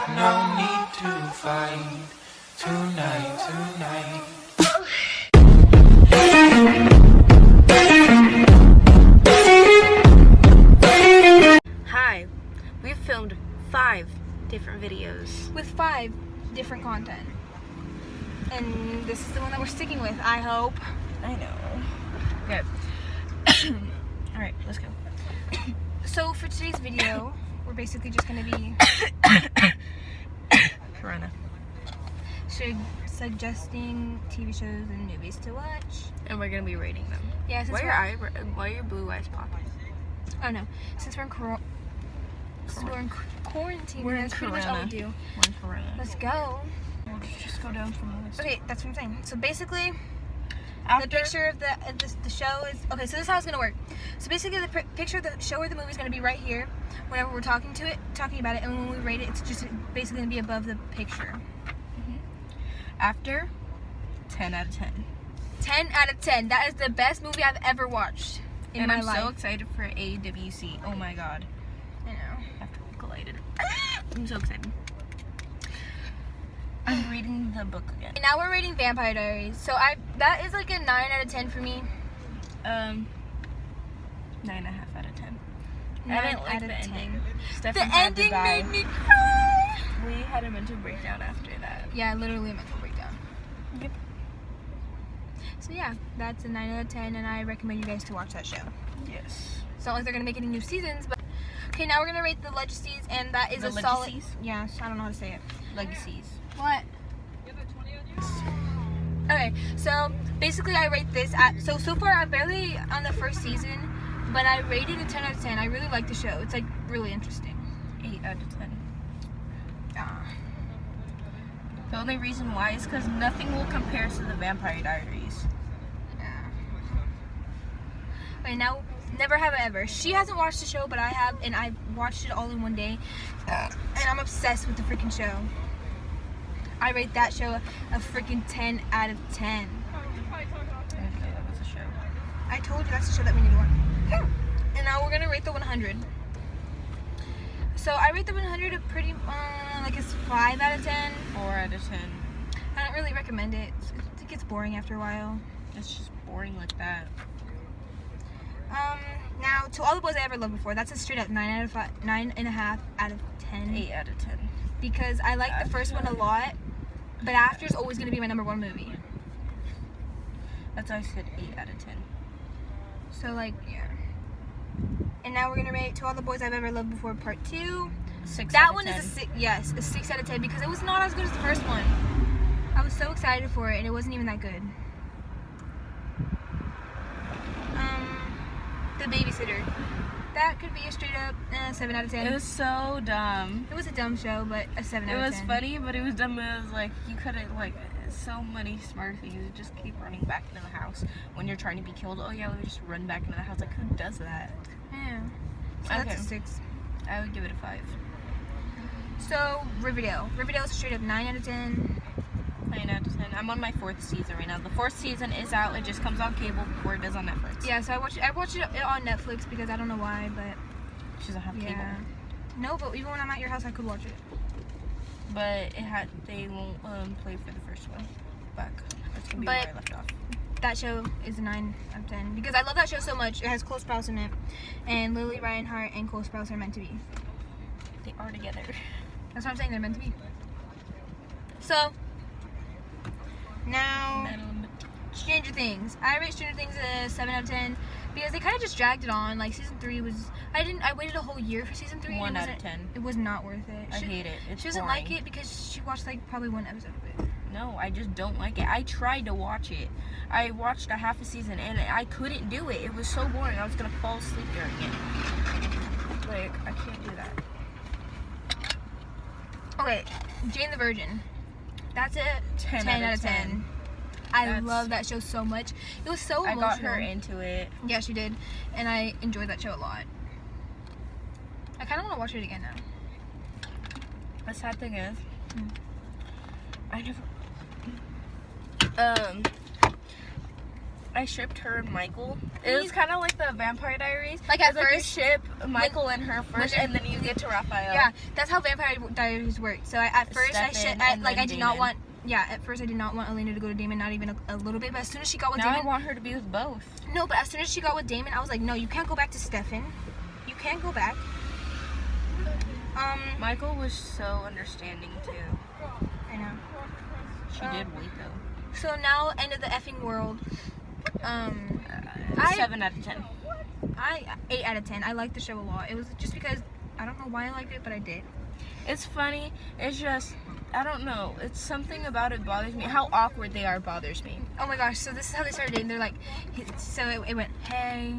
got no need to fight tonight. Hi, we've filmed 5 different videos with 5 different content, and this is the one that we're sticking with, I hope. I know. Okay. Alright, let's go. So for today's video, we're basically just going to be Corona. Suggesting TV shows and movies to watch. And we're going to be rating them. Yeah, since why are your blue eyes popping? Oh no. Since we're in quarantine, that's pretty much all we do. We're in Corona. Let's go. We'll just go down from the list. Okay, that's what I'm saying. So basically, After, the picture of the show is... Okay, so this is how it's going to work. So basically, the picture of the show or the movie is going to be right here whenever we're talking about it, and when we rate it, it's just basically going to be above the picture. After, 10 out of 10. 10 out of 10. That is the best movie I've ever watched in my life. I'm so excited for AWC. Oh my god. I know. After we collided. I'm so excited. I'm reading the book again. And now we're rating Vampire Diaries. So that is like a 9 out of 10 for me. 9.5 out of 10. 9 I didn't like out the of ending. 10. Stefan The had to ending die. made me cry. We had a mental breakdown after that. Yeah, literally a mental breakdown. Yep. So yeah, that's a 9 out of 10, and I recommend you guys to watch that show. Yes. It's not like they're gonna make any new seasons, but okay. Now we're gonna rate the Legacies, and that is The a solid. Legacies? Yeah, I don't know how to say it. Legacies. What? Okay, so basically I rate this at so far I'm barely on the first season, but I rated a 10 out of 10. I really like the show. It's like really interesting. 8 out of 10. Ah. The only reason why is because nothing will compare to the Vampire Diaries. Yeah. Okay, now never have I ever. She hasn't watched the show, but I have, and I watched it all in one day, and I'm obsessed with the freaking show. I rate that show a freaking 10 out of 10. Okay, that was a show. I told you that's the show that we need to watch. And now we're gonna rate the 100. So I rate the 100 a pretty, like it's 5 out of 10. 4 out of 10. I don't really recommend it. It gets boring after a while. It's just boring like that. Now To All the Boys I Ever Loved Before, that's a straight up 9.5 out of 10. 8 out of 10. Because I like the first one a lot, but After's always gonna be my #1 movie. That's why I said 8 out of 10. So like, yeah. And now we're gonna rate To All the Boys I've Ever Loved Before Part 2. 6 That out of one 10. is a 6 out of 10 because it was not as good as the first one. I was so excited for it and it wasn't even that good. The Babysitter. That could be a straight up 7 out of 10. It was so dumb. It was a dumb show, but a 7 out of 10. It was funny, but it was dumb. It was like, you couldn't, like, so many smart things. You just keep running back into the house when you're trying to be killed. Oh yeah, let me just run back into the house. Like, who does that? Yeah. So Okay. that's a 6. I would give it a 5. So, Riverdale. Riverdale's a straight up 9 out of 10. 9 out of 10. I'm on my 4th season right now. The 4th season is out. It just comes on cable before it does on Netflix. Yeah, so I watched it on Netflix because I don't know why, but She doesn't have cable. yeah. No, but even when I'm at your house, I could watch it. But they won't play for the first one back. That's gonna be But- where I left off. That show is a 9 out of 10 because I love that show so much. It has Cole Sprouse in it, and Lily Reinhart and Cole Sprouse are meant to be. They are together. That's what I'm saying. They're meant to be. So now, Stranger Things. I rate Stranger Things a 7 out of 10 because they kind of just dragged it on. Like season 3 was. I waited a whole year for season 3. 1 and out of 10. It was not worth it. I hate it. It's She doesn't boring. like it because she watched like probably 1 episode of it. No, I just don't like it. I tried to watch it. I watched a half a season and I couldn't do it. It was so boring. I was gonna fall asleep during it. Like, I can't do that. Okay, Jane the Virgin. That's a 10 out of 10. I That's- love that show so much. It was so I emotional. got her into it. Yeah, she did. And I enjoyed that show a lot. I kind of want to watch it again now. The sad thing is, I never. I shipped her and Michael. It was kind of like the Vampire Diaries. Like at It's you first, ship Michael and her first, and then you get to Raphael. Yeah, that's how Vampire Diaries work. So at first Stefan, I and like then I did not Damon. want. Yeah, at first I did not want Elena to go to Damon, not even a little bit. But as soon as she got with Now I Damon, want her to be with both. no. But as soon as she got with Damon, I was like, no, you can't go back to Stefan. You can't go back. Michael was so understanding too. I know. She did wait though. So now, end of the effing world. 7 out of 10. 8 out of 10. I liked the show a lot. It was just because I don't know why I liked it, but I did. It's funny. It's just, I don't know. It's something about it bothers me. How awkward they are bothers me. Oh my gosh! So this is how they started dating. They're like, so it went, hey,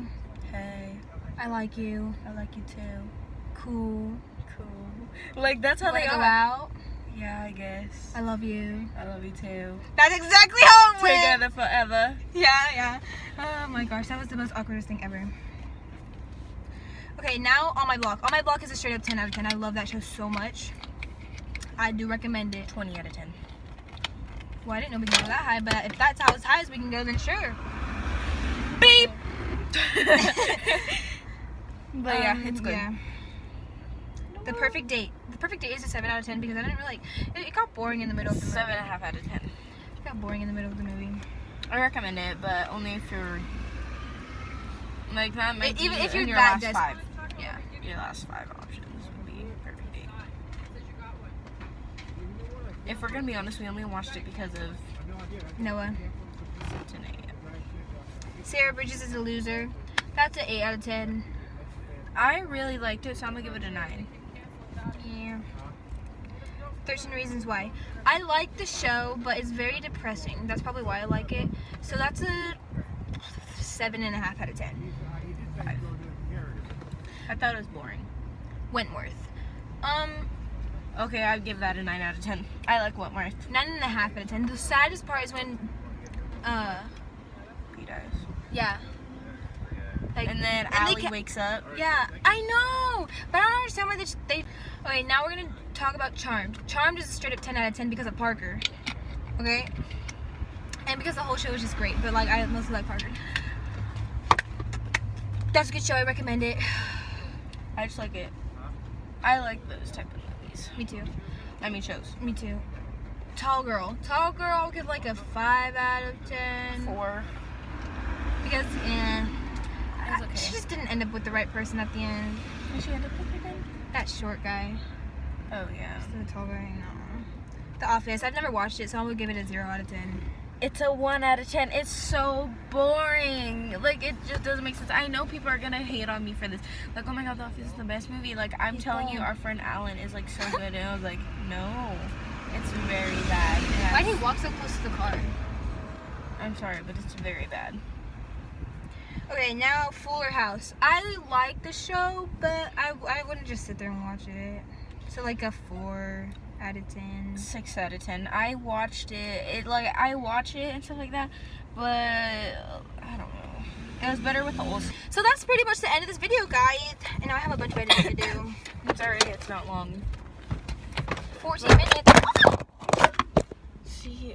I like you. I like you too. Cool. Like that's how Wanna they go are. out? Yeah, I guess. I love you. I love you too. That's exactly how it went. Together forever. Yeah. Oh my gosh, that was the most awkwardest thing ever. Okay, now On My Block. On My Block is a straight up 10 out of 10. I love that show so much. I do recommend it. 20 out of 10. Well, I didn't know we could go that high, but if that's how as high as we can go, then sure. Beep. But yeah, it's good. Yeah. The Perfect Date. The Perfect Date is a 7 out of 10 because I didn't really it got boring in the middle of the movie. 7.5 out of 10. It got boring in the middle of the movie. I recommend it, but only if you're like that. Might Even be if in you're your that last desperate. 5. Yeah. Your last 5 options would be Perfect Date. If we're gonna be honest, we only watched it because of Noah. tonight. Sarah Bridges is a loser. That's an 8 out of 10. I really liked it, so I'm gonna give it a 9. Yeah. 13 Reasons Why. I like the show, but it's very depressing. That's probably why I like it. So that's a 7.5 out of 10. 5. I thought it was boring. Wentworth. Okay, I'd give that a 9 out of 10. I like Wentworth. 9.5 out of 10. The saddest part is when, He dies. yeah. Like, And then they Allie wakes up. Yeah, I know, but I don't understand why they. Okay, now we're gonna talk about Charmed. Charmed is a straight up 10 out of 10 because of Parker. Okay, and because the whole show is just great. But like, I mostly like Parker. That's a good show. I recommend it. I just like it. I like those type of movies. Me too. I mean shows. Me too. Tall Girl. Tall Girl, I'll give like a 5 out of 10. 4. Because It was okay. she just didn't end up with the right person at the end. Did she end up with again? That short guy. Oh yeah. The tall guy. No. The Office. I've never watched it, so I would give it a 0 out of 10. It's a 1 out of 10. It's so boring. Like, it just doesn't make sense. I know people are gonna hate on me for this. Like, oh my god, The Office is the best movie. Like, I'm telling you, our friend Alan is like so good, and I was like, no, it's very bad. Why did he walk so close to the car? I'm sorry, but it's very bad. Okay, now Fuller House. I like the show, but I wouldn't just sit there and watch it. So like a 4 out of 10. 6 out of 10. I watched it. I watch it and stuff like that, but I don't know. It was better with the old. So that's pretty much the end of this video, guys. And now I have a bunch of editing to do. It's already. It's not long. 14 minutes. See.